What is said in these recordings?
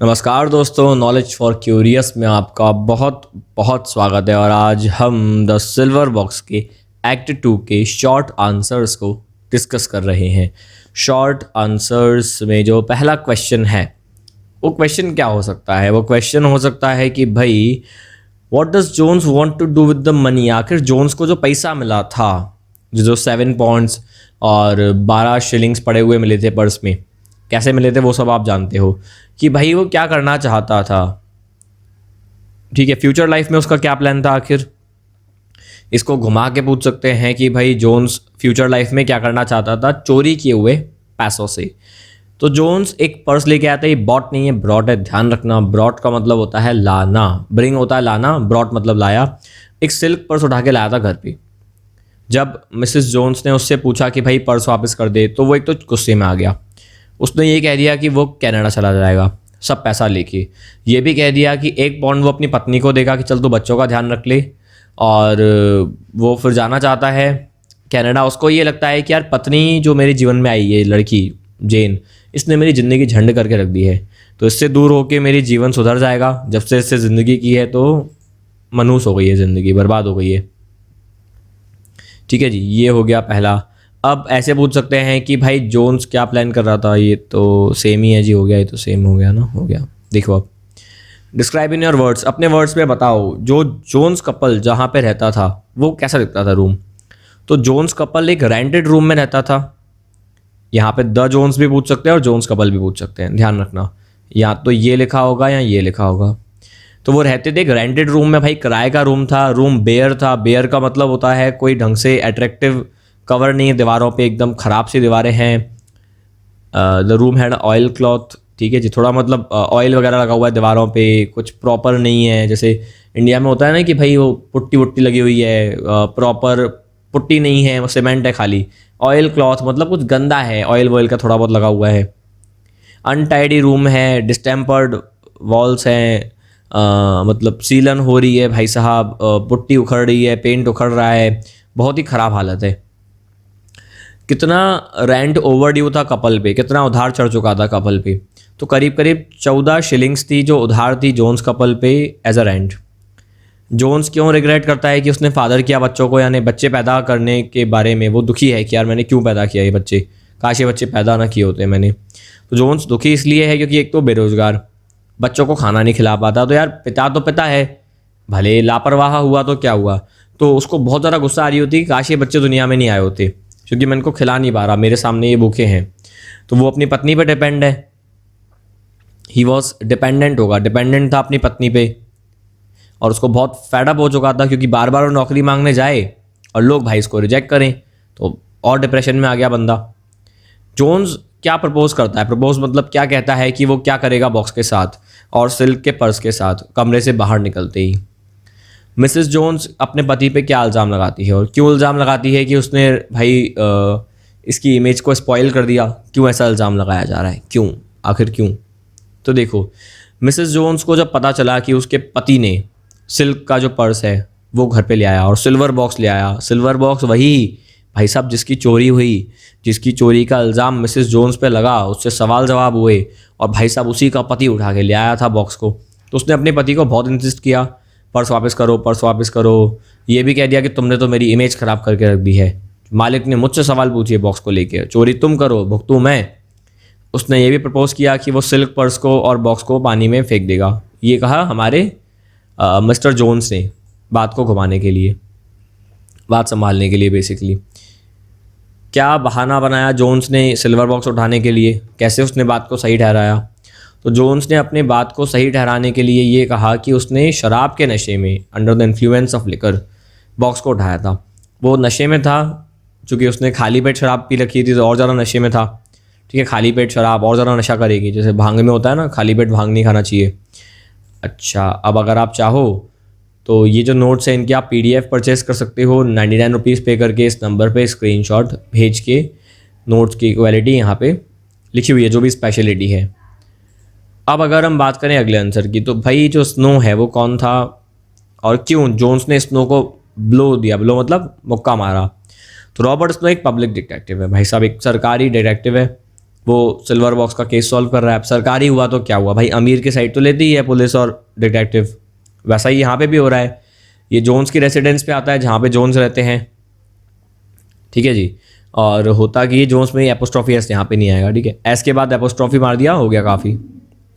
नमस्कार दोस्तों, knowledge for curious में आपका बहुत बहुत स्वागत है। और आज हम द सिल्वर बॉक्स के एक्ट 2 के शॉर्ट आंसर्स को डिस्कस कर रहे हैं। शॉर्ट आंसर्स में जो पहला क्वेश्चन है वो क्वेश्चन क्या हो सकता है? वो क्वेश्चन हो सकता है कि भाई what does Jones want to do with the money. आखिर जोन्स को जो पैसा मिला था, जो 7 पॉइंट्स और 12 शिलिंग्स पड़े हुए मिले थे पर्स में, कैसे मिले थे वो सब आप जानते हो कि भाई वो क्या करना चाहता था। ठीक है, फ्यूचर लाइफ में उसका क्या प्लान था आखिर। इसको घुमा के पूछ सकते हैं कि भाई जोन्स फ्यूचर लाइफ में क्या करना चाहता था चोरी किए हुए पैसों से। तो जोन्स एक पर्स लेके आता है। ये बॉट नहीं है, ब्रॉट है, ध्यान रखना। ब्रॉट का मतलब होता है लाना, ब्रिंग होता है लाना, ब्रॉट मतलब लाया। एक सिल्क पर्स उठा के लाया था घर पे। जब मिसेस जोन्स ने उससे पूछा कि भाई पर्स वापस कर दे, तो वो एक तो गुस्से में आ गया। उसने ये कह दिया कि वो कनाडा चला जाएगा सब पैसा लेके। ये भी कह दिया कि 1 पॉइंट वो अपनी पत्नी को देगा कि चल तू बच्चों का ध्यान रख ले। और वो फिर जाना चाहता है कनाडा। उसको ये लगता है कि यार पत्नी जो मेरे जीवन में आई है, लड़की जेन, इसने मेरी ज़िंदगी झंड करके रख दी है, तो इससे दूर होके मेरी जीवन सुधर जाएगा। जब से इससे ज़िंदगी की है तो मनहूस हो गई है, ज़िंदगी बर्बाद हो गई है। ठीक है जी, ये हो गया पहला। अब ऐसे पूछ सकते हैं कि भाई जोन्स क्या प्लान कर रहा था। ये तो सेम ही है जी, हो गया, ये तो सेम हो गया ना, हो गया। देखो अब डिस्क्राइब इन योर वर्ड्स, अपने वर्ड्स में बताओ जो जोन्स कपल जहाँ पे रहता था वो कैसा दिखता था रूम। तो जोन्स कपल एक रेंटेड रूम में रहता था। यहाँ पे द जोन्स भी पूछ सकते हैं और जोन्स कपल भी पूछ सकते हैं, ध्यान रखना। या तो ये लिखा होगा या ये लिखा होगा। तो वो रहते थे एक रेंटेड रूम में। भाई किराए का रूम था, रूम बेयर था। बेयर का मतलब होता है कोई ढंग से अट्रैक्टिव कवर नहीं है दीवारों पे, एकदम ख़राब सी दीवारें हैं। The room had oil cloth, ठीक है जी, थोड़ा मतलब ऑयल वगैरह लगा हुआ है दीवारों पे, कुछ प्रॉपर नहीं है। जैसे इंडिया में होता है ना कि भाई वो पुट्टी वुट्टी लगी हुई है, प्रॉपर पुट्टी नहीं है, वो सीमेंट है खाली। ऑयल क्लॉथ मतलब कुछ गंदा है, ऑयल वॉयल का थोड़ा बहुत लगा हुआ है। अनटाइडी रूम है, डिस्टेम्पर्ड वॉल्स हैं, मतलब सीलन हो रही है भाई साहब, पुट्टी उखड़ रही है, पेंट उखड़ रहा है, बहुत ही ख़राब हालत है। कितना रेंट ओवर ड्यू था कपल पे, कितना उधार चढ़ चुका था कपल पे। तो करीब करीब 14 शिलिंग्स थी जो उधार थी जोन्स कपल पे एज अ रेंट। जोन्स क्यों रिग्रेट करता है कि उसने फादर किया बच्चों को, यानी बच्चे पैदा करने के बारे में वो दुखी है कि यार मैंने क्यों पैदा किया ये बच्चे, काश ये बच्चे पैदा ना किए होते मैंने। तो जोन्स दुखी इसलिए है क्योंकि एक तो बेरोजगार, बच्चों को खाना नहीं खिला पाता। तो यार पिता तो पिता है, भले लापरवाह हुआ तो क्या हुआ। तो उसको बहुत ज़्यादा गुस्सा आ रही होती कि काश ये बच्चे दुनिया में नहीं आए होते, क्योंकि मैं इनको खिला नहीं पा रहा, मेरे सामने ये भूखे हैं। तो वो अपनी पत्नी पे डिपेंड है। ही वॉज डिपेंडेंट, होगा डिपेंडेंट था अपनी पत्नी पे। और उसको बहुत फैडअप हो चुका था क्योंकि बार बार वो नौकरी मांगने जाए और लोग भाई इसको रिजेक्ट करें, तो और डिप्रेशन में आ गया बंदा। जोन्स क्या प्रपोज करता है, प्रपोज मतलब क्या कहता है कि वो क्या करेगा बॉक्स के साथ और सिल्क के पर्स के साथ कमरे से बाहर निकलते ही। मिसेस जोन्स अपने पति पे क्या इल्ज़ाम लगाती है और क्यों इल्ज़ाम लगाती है कि उसने भाई इसकी इमेज को स्पॉइल कर दिया। क्यों ऐसा इल्ज़ाम लगाया जा रहा है, क्यों, आखिर क्यों। तो देखो, मिसेस जोन्स को जब पता चला कि उसके पति ने सिल्क का जो पर्स है वो घर पे ले आया और सिल्वर बॉक्स ले आया। सिल्वर बॉक्स वही भाई साहब जिसकी चोरी हुई, जिसकी चोरी का इल्ज़ाम मिसेस जोन्स पे लगा, उससे सवाल जवाब हुए और भाई साहब उसी का पति उठा के ले आया था बॉक्स को। तो उसने अपने पति को बहुत इंसिस्ट किया, पर्स वापस करो, पर्स वापस करो। ये भी कह दिया कि तुमने तो मेरी इमेज ख़राब करके रख दी है। मालिक ने मुझसे सवाल पूछे बॉक्स को लेकर, चोरी तुम करो भुगतूं मैं। उसने ये भी प्रपोज किया कि वो सिल्क पर्स को और बॉक्स को पानी में फेंक देगा। ये कहा हमारे मिस्टर जोन्स ने, बात को घुमाने के लिए, बात संभालने के लिए बेसिकली। क्या बहाना बनाया जोन्स ने सिल्वर बॉक्स उठाने के लिए, कैसे उसने बात को सही ठहराया। तो जोन्स ने अपने बात को सही ठहराने के लिए ये कहा कि उसने शराब के नशे में, under the influence of liquor, box को उठाया था। वो नशे में था चूँकि उसने खाली पेट शराब पी रखी थी, तो और ज़्यादा नशे में था। ठीक है, खाली पेट शराब और ज़्यादा नशा करेगी, जैसे भांग में होता है ना, खाली पेट भांग नहीं खाना चाहिए। अच्छा, अब अगर आप चाहो तो ये जो नोट्स हैं इनके आप PDF परचेस कर सकते हो 99 रुपीज़ पे करके। इस नंबर पे स्क्रीनशॉट भेज के नोट्स की क्वालिटी यहाँ पे लिखी हुई है, जो भी स्पेशलिटी है। अब अगर हम बात करें अगले आंसर की, तो भाई जो स्नो है वो कौन था और क्यों जोन्स ने स्नो को ब्लो दिया। ब्लो मतलब मुक्का मारा। तो रॉबर्ट स्नो एक पब्लिक डिटेक्टिव है भाई साहब, एक सरकारी डिटेक्टिव है वो सिल्वर बॉक्स का केस सॉल्व कर रहा है। अब सरकारी हुआ तो क्या हुआ भाई, अमीर की साइड तो लेती ही है पुलिस और डिटेक्टिव। वैसा ही यहाँ पे भी हो रहा है। ये जोन्स की रेसिडेंस पे आता है जहाँ पे जोन्स रहते हैं, ठीक है जी। और होता कि जोन्स में एपोस्ट्रॉफी एस यहाँ पे नहीं आएगा, ठीक है। एस के बाद एपोस्ट्रॉफी मार दिया, हो गया काफ़ी।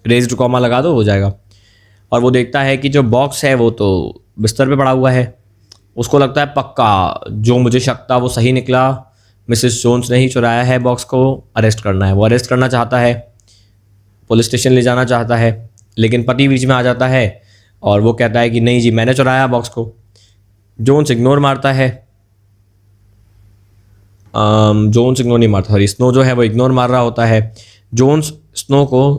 रेज्ड कॉमा लगा दो, हो जाएगा। और वो देखता है कि जो बॉक्स है वो तो बिस्तर पे पड़ा हुआ है। उसको लगता है पक्का जो मुझे शक था वो सही निकला, मिसेस जोन्स ने ही चुराया है बॉक्स को, अरेस्ट करना है। वो अरेस्ट करना चाहता है, पुलिस स्टेशन ले जाना चाहता है, लेकिन पति बीच में आ जाता है और वो कहता है कि नहीं जी मैंने चुराया बॉक्स को। जोन्स इग्नोर मारता है, जोन्स इग्नोर नहीं मारता, सॉरी स्नो जो है वो इग्नोर मार रहा होता है। जोन्स स्नो को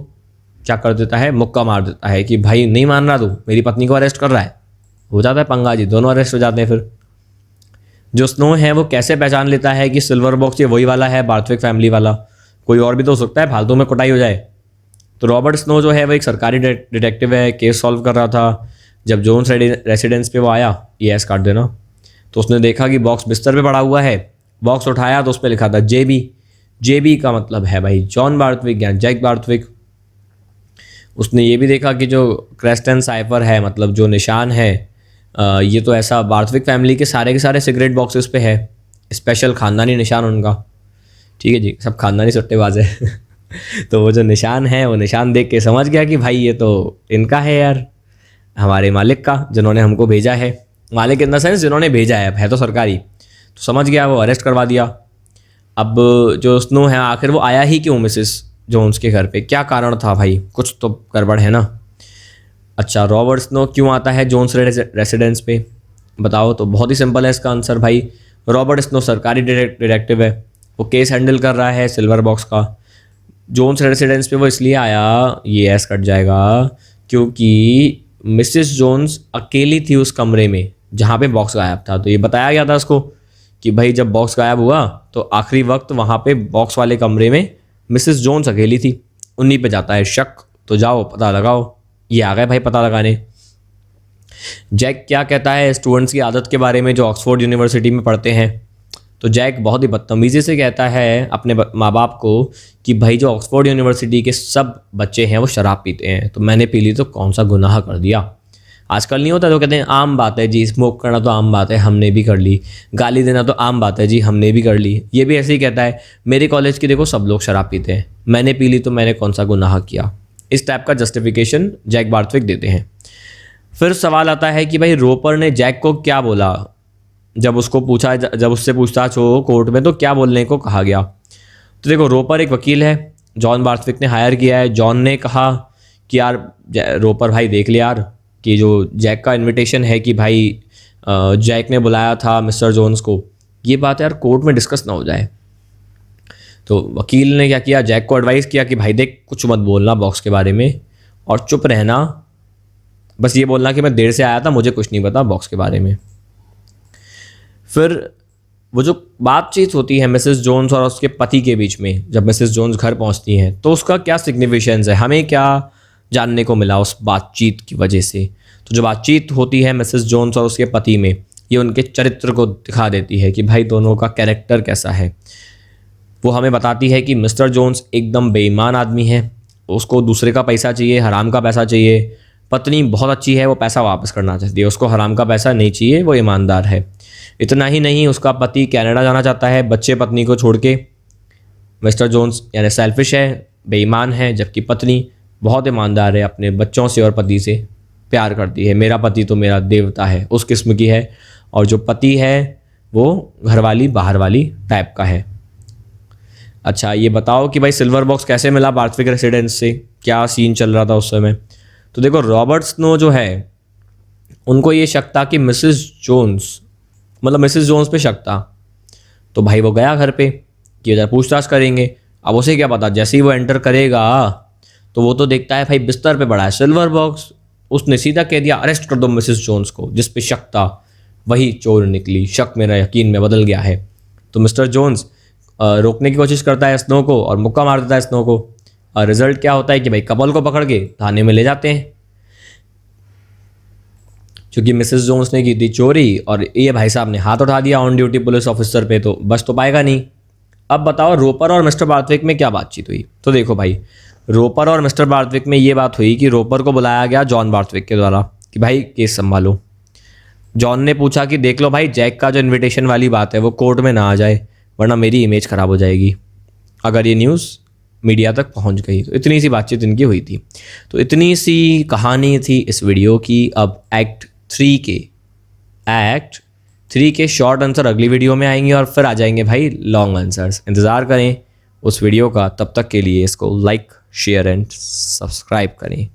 क्या कर देता है, मुक्का मार देता है कि भाई नहीं मान रहा तू, मेरी पत्नी को अरेस्ट कर रहा है। हो जाता है पंगा जी, दोनों अरेस्ट हो जाते हैं। फिर जो स्नो है वो कैसे पहचान लेता है कि सिल्वर बॉक्स ये वही वाला है, बार्थविक फैमिली वाला, कोई और भी तो हो सकता है, फालतू में कुटाई हो जाए। तो रॉबर्ट स्नो जो है वो एक सरकारी डिटेक्टिव है, केस सॉल्व कर रहा था। जब जोन्स रेसिडेंस पे वो आया, ये एस काट देना, तो उसने देखा कि बॉक्स बिस्तर पे पड़ा हुआ है। बॉक्स उठाया तो उस पर लिखा था जेबी। जेबी का मतलब है भाई जॉन बार्थविक या जैक बार्थविक। उसने ये भी देखा कि जो क्रेस्टन साइफर है, मतलब जो निशान है, ये तो ऐसा बार्थविक फैमिली के सारे सिगरेट बॉक्सेस पे है, स्पेशल खानदानी निशान उनका, ठीक है जी, सब खानदानी सट्टेबाज है। तो वो जो निशान है वो निशान देख के समझ गया कि भाई ये तो इनका है यार, हमारे मालिक का, जिन्होंने हमको भेजा है। मालिक इन द सेंस जिन्होंने भेजा है तो सरकारी। तो समझ गया, वो अरेस्ट करवा दिया। अब जो स्नो है आखिर वो आया ही क्यों मिसेस जोन्स के घर पे, क्या कारण था भाई, कुछ तो गड़बड़ है ना। अच्छा, रॉबर्ट स्नो क्यों आता है जोन्स रेसिडेंस पे, बताओ। तो बहुत ही सिंपल है इसका आंसर भाई। रॉबर्ट स्नो सरकारी डिटेक्टिव है, वो केस हैंडल कर रहा है सिल्वर बॉक्स का। जोन्स रेसिडेंस पे वो इसलिए आया, ये एस कट जाएगा, क्योंकि मिसेस जोन्स अकेली थी उस कमरे में जहाँ पे बॉक्स गायब था। तो ये बताया गया था उसको कि भाई जब बॉक्स गायब हुआ तो आखिरी वक्त वहाँ पे बॉक्स वाले कमरे में मिसेस जोन्स अकेली थी। उन्हीं पे जाता है शक, तो जाओ पता लगाओ। ये आ गए भाई पता लगाने। जैक क्या कहता है स्टूडेंट्स की आदत के बारे में जो ऑक्सफोर्ड यूनिवर्सिटी में पढ़ते हैं। तो जैक बहुत ही बदतमीज़ी से कहता है अपने माँ बाप को कि भाई जो ऑक्सफोर्ड यूनिवर्सिटी के सब बच्चे हैं वो शराब पीते हैं, तो मैंने पी ली तो कौन सा गुनाह कर दिया। आजकल नहीं होता तो कहते हैं आम बात है जी, स्मोक करना तो आम बात है, हमने भी कर ली। गाली देना तो आम बात है जी, हमने भी कर ली। ये भी ऐसे ही कहता है, मेरे कॉलेज के देखो सब लोग शराब पीते हैं, मैंने पी ली तो मैंने कौन सा गुनाह किया। इस टाइप का जस्टिफिकेशन जैक बार्थविक देते हैं। फिर सवाल आता है कि भाई रोपर ने जैक को क्या बोला, जब उसको पूछा, जब उससे पूछताछ हो कोर्ट में तो क्या बोलने को कहा गया। तो देखो रोपर एक वकील है, जॉन बार्थविक ने हायर किया है। जॉन ने कहा कि यार रोपर भाई देख ले यार कि जो जैक का इनविटेशन है कि भाई जैक ने बुलाया था मिस्टर जोन्स को, ये बात यार कोर्ट में डिस्कस ना हो जाए। तो वकील ने क्या किया, जैक को एडवाइस किया कि भाई देख कुछ मत बोलना बॉक्स के बारे में और चुप रहना, बस ये बोलना कि मैं देर से आया था, मुझे कुछ नहीं पता बॉक्स के बारे में। फिर वो जो बातचीत होती है मिसेस जोन्स और उसके पति के बीच में, जब मिसेस जोन्स घर पहुंचती हैं तो उसका क्या सिग्निफिकेंस है, हमें क्या जानने को मिला उस बातचीत की वजह से। तो जो बातचीत होती है मिसेस जोन्स और उसके पति में, ये उनके चरित्र को दिखा देती है कि भाई दोनों का कैरेक्टर कैसा है। वो हमें बताती है कि मिस्टर जोन्स एकदम बेईमान आदमी है, उसको दूसरे का पैसा चाहिए, हराम का पैसा चाहिए। पत्नी बहुत अच्छी है, वो पैसा वापस करना चाहती है, उसको हराम का पैसा नहीं चाहिए, वो ईमानदार है। इतना ही नहीं, उसका पति कनाडा जाना चाहता है बच्चे पत्नी को छोड़ के। मिस्टर जोन्स यानी सेल्फिश है, बेईमान है, जबकि पत्नी बहुत ईमानदार है, अपने बच्चों से और पति से प्यार करती है। मेरा पति तो मेरा देवता है, उस किस्म की है। और जो पति है वो घरवाली बाहर वाली टाइप का है। अच्छा ये बताओ कि भाई सिल्वर बॉक्स कैसे मिला बार्थविक रेसिडेंस से, क्या सीन चल रहा था उस समय। तो देखो रॉबर्ट स्नो जो है उनको ये शक था कि मिसेस जोन्स, मतलब मिसेस जोन्स पे शक था। तो भाई वो गया घर पे कि इधर पूछताछ करेंगे। अब उसे क्या पता, जैसे ही वो एंटर करेगा तो वो तो देखता है भाई बिस्तर पे पड़ा है सिल्वर बॉक्स। उसने सीधा कह दिया अरेस्ट कर दो मिसेस जोन्स को, जिस पे शक था वही चोर निकली, शक मेरा यकीन में बदल गया है। तो मिस्टर जोन्स रोकने की कोशिश करता है स्नो को और मुक्का मार देता है स्नो को। और रिजल्ट क्या होता है कि भाई कपल को पकड़ के थाने में ले जाते हैं, क्योंकि मिसेस जोन्स ने की थी चोरी और ये भाई साहब ने हाथ उठा दिया ऑन ड्यूटी पुलिस ऑफिसर पे, तो बच तो पाएगा नहीं। अब बताओ रोपर और मिस्टर बार्थविक में क्या बातचीत हुई। तो देखो भाई, रोपर और मिस्टर बार्थविक में ये बात हुई कि रोपर को बुलाया गया जॉन बार्थविक के द्वारा कि भाई केस संभालो। जॉन ने पूछा कि देख लो भाई, जैक का जो इनविटेशन वाली बात है वो कोर्ट में ना आ जाए, वरना मेरी इमेज खराब हो जाएगी अगर ये न्यूज़ मीडिया तक पहुंच गई। तो इतनी सी बातचीत इनकी हुई थी। तो इतनी सी कहानी थी इस वीडियो की। अब एक्ट 3 के शॉर्ट आंसर अगली वीडियो में आएंगे और फिर आ जाएंगे भाई लॉन्ग आंसर्स। इंतज़ार करें उस वीडियो का। तब तक के लिए इसको लाइक, शेयर एंड सब्सक्राइब करें।